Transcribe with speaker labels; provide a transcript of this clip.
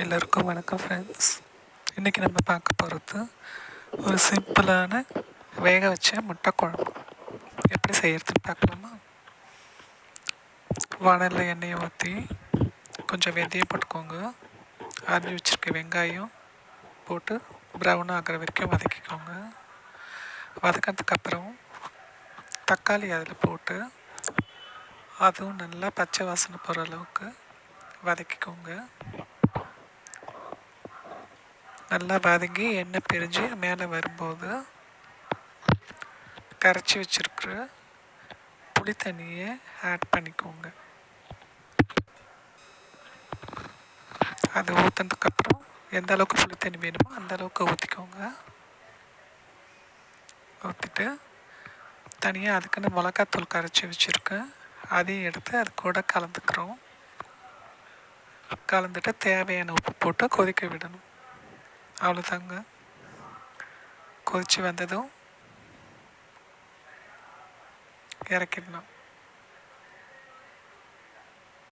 Speaker 1: எல்லோருக்கும் வணக்கம் ஃப்ரெண்ட்ஸ். இன்றைக்கி நம்ம பார்க்க போகிறது ஒரு சிம்பிளான வேக வச்ச முட்டை குழம்பு எப்படி செய்கிறதுன்னு பார்க்கலாமா. வானலில் எண்ணெயை ஊற்றி கொஞ்சம் வெந்தயம் போட்டுக்கோங்க. அரிஞ்சு வச்சுருக்க வெங்காயம் போட்டு ப்ரௌன் ஆகிற வரைக்கும் வதக்கிக்கோங்க. வதக்கிறதுக்கப்புறம் தக்காளி அதில் போட்டு அதுவும் நல்லா பச்சை வாசனை போகிற அளவுக்கு வதக்கிக்கோங்க. நல்லா வதங்கி எண்ணெய் பிரிஞ்சு மேலே வரும்போது கரைச்சி வச்சுருக்கிற புளி தண்ணியை ஆட் பண்ணிக்கோங்க. அது ஊற்றினதுக்கப்புறம் எந்த அளவுக்கு புளி தண்ணி வேணுமோ அந்த அளவுக்கு ஊற்றிக்கோங்க. ஊற்றிட்டு தனியாக அதுக்குன்னு மிளகாத்தூள் கரைச்சி வச்சுருக்கேன், அதையும் எடுத்து அது கூட கலந்துக்கிறோம். கலந்துட்டு தேவையான உப்பு போட்டு கொதிக்க விடணும். அவ்வளோதாங்க. கொதித்து வந்ததும் இறக்கிடணும்.